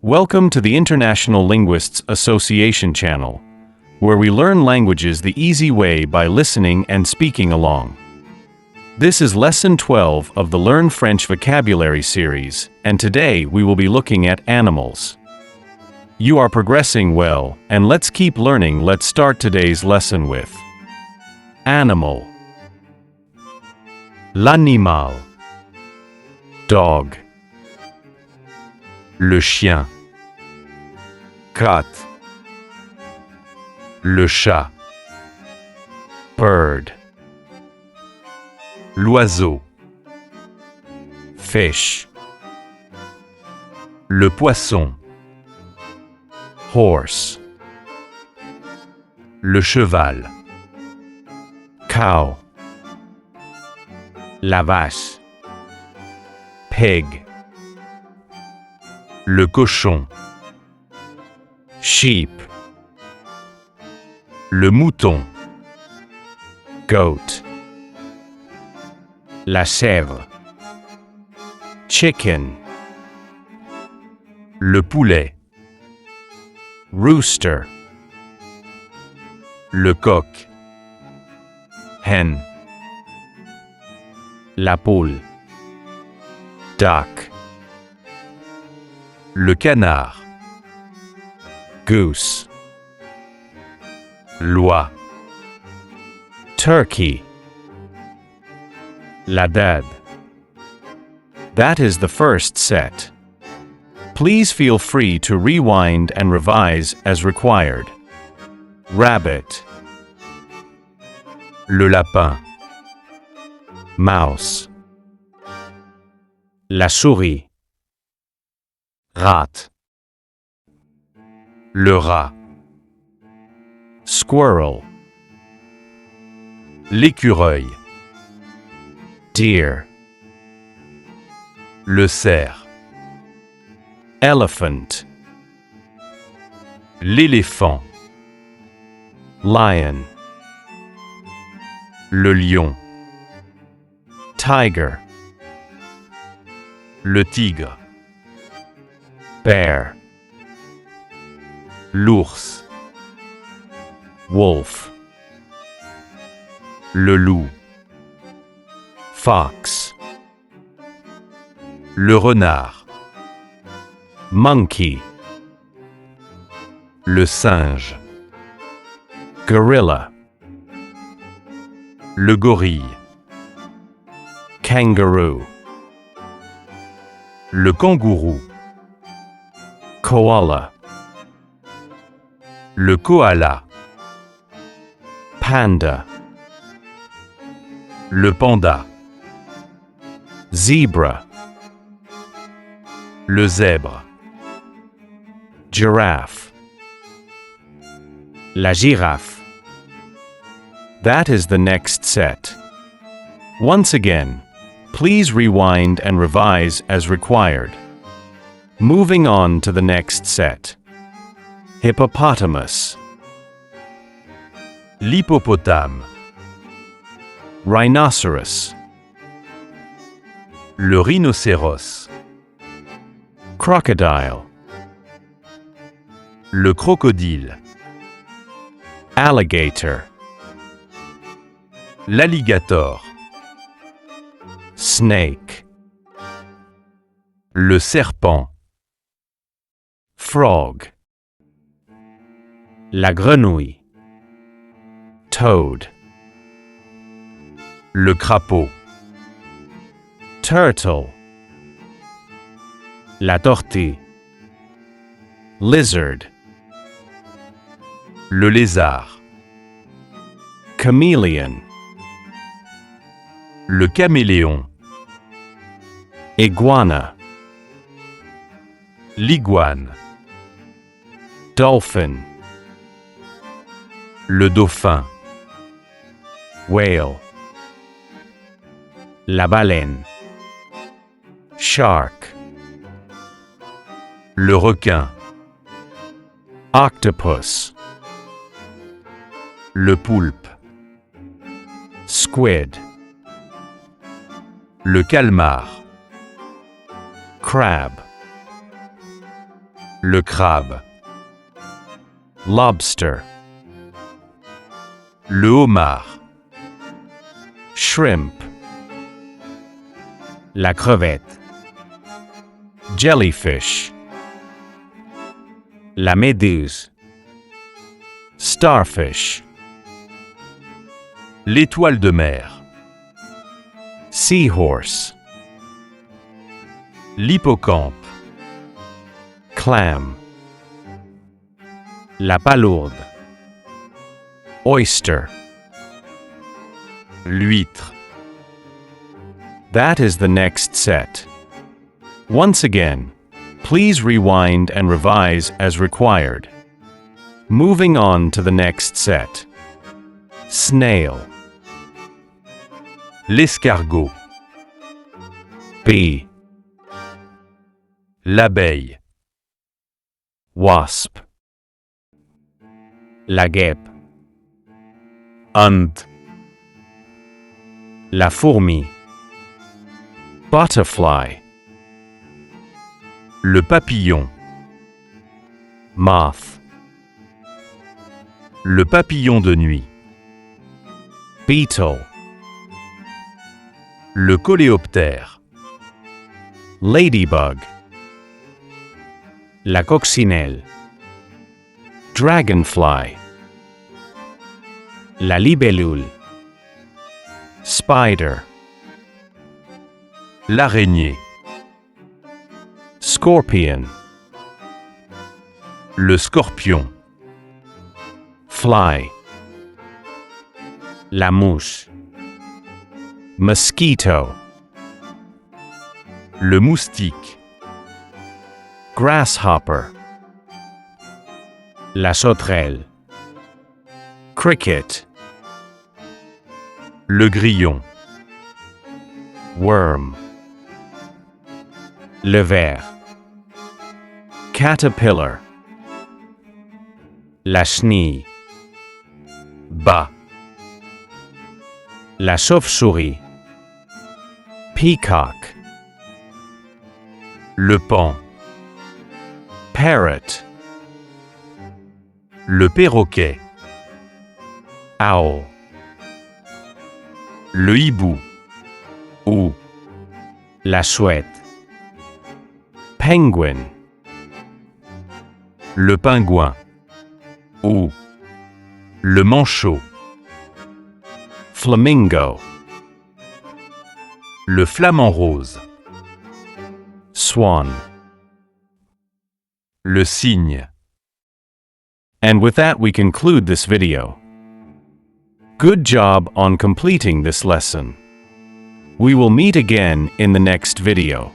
Welcome to the International Linguists Association channel, where we learn languages the easy way by listening and speaking along. This is Lesson 12 of the Learn French Vocabulary series, and today we will be looking at animals. You are progressing well, and let's keep learning. Let's start today's lesson with animal. L'animal. Dog. Le chien. Cat. Le chat. Bird. L'oiseau. Fish. Le poisson. Horse. Le cheval. Cow. La vache. Pig. Le cochon. Sheep. Le mouton. Goat. La chèvre. Chicken. Le poulet. Rooster. Le coq. Hen. La poule. Duck. Le canard. Goose. L'oie. Turkey. La dade. That is the first set. Please feel free to rewind and revise as required. Rabbit. Le lapin. Mouse. La souris. Rat. Le rat. Squirrel. L'écureuil. Deer. Le cerf. Elephant. L'éléphant. Lion. Le lion. Tiger. Le tigre. Bear. L'ours. Wolf. Le loup. Fox. Le renard. Monkey. Le singe. Gorilla. Le gorille. Kangaroo. Le kangourou. Koala. Le koala. Panda. Le panda. Zebra. Le zèbre. Giraffe. La girafe. That is the next set. Once again, please rewind and revise as required. Moving on to the next set. Hippopotamus. L'hippopotame. Rhinoceros. Le rhinocéros. Crocodile. Le crocodile. Alligator. L'alligator. Snake. Le serpent. Frog. La grenouille. Toad. Le crapaud. Turtle. La tortue. Lizard. Le lézard. Chameleon. Le caméléon. Iguana. L'iguane. Dolphin. Le dauphin. Whale. La baleine. Shark. Le requin. Octopus. Le poulpe. Squid. Le calmar. Crab. Le crabe. Lobster. Le homard. Shrimp. La crevette. Jellyfish. La méduse. Starfish. L'étoile de mer. Seahorse. L'hippocampe. Clam. La palourde. Oyster. L'huître. That is the next set. Once again, please rewind and revise as required. Moving on to the next set. Snail. L'escargot. Bee. L'abeille. Wasp. La guêpe. Ant. La fourmi. Butterfly. Le papillon. Moth. Le papillon de nuit. Beetle. Le coléoptère. Ladybug. La coccinelle. Dragonfly. La libellule. Spider. L'araignée. Scorpion. Le scorpion. Fly. La mouche. Mosquito. Le moustique. Grasshopper. La sauterelle. Cricket. Le grillon. Worm. Le ver. Caterpillar. La chenille. Bat. La chauve-souris. Peacock. Le paon. Parrot. Le perroquet. Owl. Le hibou. Ou. La chouette. Penguin. Le pingouin. Ou. Le manchot. Flamingo. Le flamant rose. Swan. Le cygne. And with that we conclude this video. Good job on completing this lesson. We will meet again in the next video.